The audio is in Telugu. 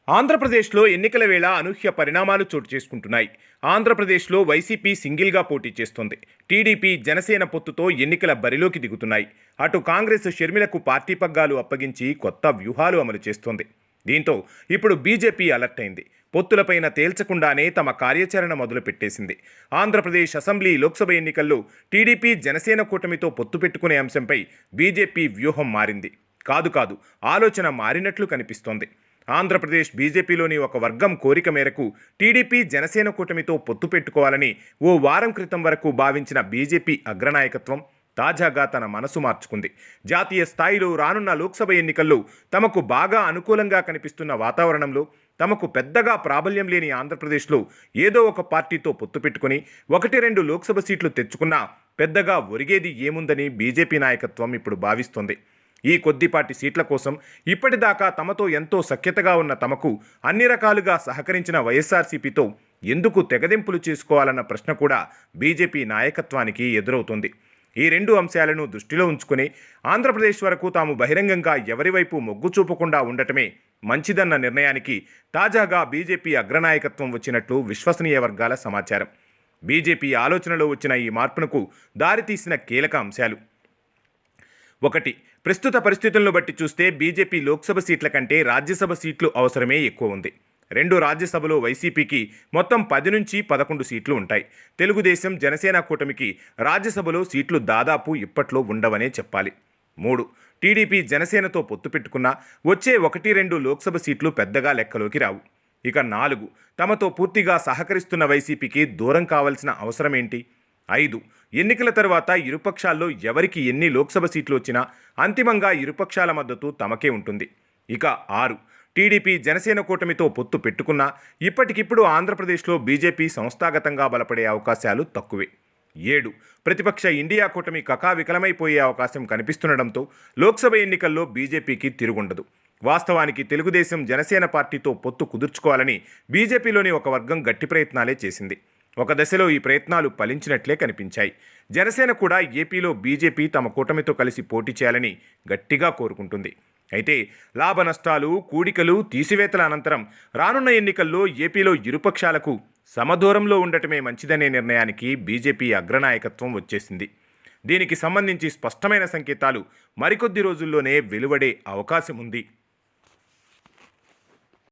ఆంధ్రప్రదేశ్లో ఎన్నికల వేళ అనూహ్య పరిణామాలు చోటు చేసుకుంటున్నాయి. ఆంధ్రప్రదేశ్లో వైసీపీ సింగిల్గా పోటీ చేస్తోంది. టీడీపీ జనసేన పొత్తుతో ఎన్నికల బరిలోకి దిగుతున్నాయి. అటు కాంగ్రెస్ షర్మిలకు పార్టీ పగ్గాలు అప్పగించి కొత్త వ్యూహాలు అమలు చేస్తోంది. దీంతో ఇప్పుడు బీజేపీ అలర్ట్ అయింది. పొత్తులపైన తేల్చకుండానే తమ కార్యాచరణ మొదలుపెట్టేసింది. ఆంధ్రప్రదేశ్ అసెంబ్లీ లోక్సభ ఎన్నికల్లో టీడీపీ జనసేన కూటమితో పొత్తు పెట్టుకునే అంశంపై బీజేపీ వ్యూహం మారింది. కాదు ఆలోచన మారినట్లు కనిపిస్తోంది. ఆంధ్రప్రదేశ్ బీజేపీలోని ఒక వర్గం కోరిక మేరకు టీడీపీ జనసేన కూటమితో పొత్తు పెట్టుకోవాలని ఓ వారం క్రితం వరకు భావించిన బీజేపీ అగ్రనాయకత్వం తాజాగా తన మనసు మార్చుకుంది. జాతీయ స్థాయిలో రానున్న లోక్సభ ఎన్నికల్లో తమకు బాగా అనుకూలంగా కనిపిస్తున్న వాతావరణంలో తమకు పెద్దగా ప్రాబల్యం లేని ఆంధ్రప్రదేశ్లో ఏదో ఒక పార్టీతో పొత్తు పెట్టుకుని 1-2 లోక్సభ సీట్లు తెచ్చుకున్నా పెద్దగా ఒరిగేది ఏముందని బీజేపీ నాయకత్వం ఇప్పుడు భావిస్తోంది. ఈ కొద్దిపాటి సీట్ల కోసం ఇప్పటిదాకా తమతో ఎంతో సఖ్యతగా ఉన్న తమకు అన్ని రకాలుగా సహకరించిన వైఎస్ఆర్సీపీతో ఎందుకు తెగదెంపులు చేసుకోవాలన్న ప్రశ్న కూడా బీజేపీ నాయకత్వానికి ఎదురవుతోంది. ఈ 2 అంశాలను దృష్టిలో ఉంచుకుని ఆంధ్రప్రదేశ్ వరకు తాము బహిరంగంగా ఎవరివైపు మొగ్గు చూపకుండా ఉండటమే మంచిదన్న నిర్ణయానికి తాజాగా బీజేపీ అగ్రనాయకత్వం వచ్చినట్లు విశ్వసనీయ వర్గాల సమాచారం. బీజేపీ ఆలోచనలో వచ్చిన ఈ మార్పునకు దారితీసిన కీలక అంశాలు: 1. ప్రస్తుత పరిస్థితులను బట్టి చూస్తే బీజేపీ లోక్సభ సీట్ల కంటే రాజ్యసభ సీట్లు అవసరమే ఎక్కువ ఉంది. 2 రాజ్యసభలో వైసీపీకి మొత్తం 10 నుంచి 11 సీట్లు ఉంటాయి. తెలుగుదేశం జనసేన కూటమికి రాజ్యసభలో సీట్లు దాదాపు ఇప్పట్లో ఉండవనే చెప్పాలి. 3. టీడీపీ జనసేనతో పొత్తు పెట్టుకున్న వచ్చే 1-2 లోక్సభ సీట్లు పెద్దగా లెక్కలోకి రావు. ఇక 4. తమతో పూర్తిగా సహకరిస్తున్న వైసీపీకి దూరం కావాల్సిన అవసరమేంటి? 5. ఎన్నికల తర్వాత ఇరుపక్షాల్లో ఎవరికి ఎన్ని లోక్సభ సీట్లు వచ్చినా అంతిమంగా ఇరుపక్షాల మద్దతు తమకే ఉంటుంది. ఇక 6. టీడీపీ జనసేన కూటమితో పొత్తు పెట్టుకున్నా ఇప్పటికిప్పుడు ఆంధ్రప్రదేశ్లో బీజేపీ సంస్థాగతంగా బలపడే అవకాశాలు తక్కువే. 7. ప్రతిపక్ష ఇండియా కూటమి కకావికలమైపోయే అవకాశం కనిపిస్తుండటంతో లోక్సభ ఎన్నికల్లో బీజేపీకి తిరుగుండదు. వాస్తవానికి తెలుగుదేశం జనసేన పార్టీతో పొత్తు కుదుర్చుకోవాలని బీజేపీలోని ఒక వర్గం గట్టి ప్రయత్నాలే చేసింది. ఒక దశలో ఈ ప్రయత్నాలు ఫలించినట్లే కనిపించాయి. జనసేన కూడా ఏపీలో బీజేపీ తమ కూటమితో కలిసి పోటీ చేయాలని గట్టిగా కోరుకుంటుంది. అయితే లాభ నష్టాలు, కూడికలు, తీసివేతల అనంతరం రానున్న ఎన్నికల్లో ఏపీలో ఇరుపక్షాలకు సమదూరంలో ఉండటమే మంచిదనే నిర్ణయానికి బీజేపీ అగ్రనాయకత్వం వచ్చేసింది. దీనికి సంబంధించి స్పష్టమైన సంకేతాలు మరికొద్ది రోజుల్లోనే వెలువడే అవకాశం ఉంది.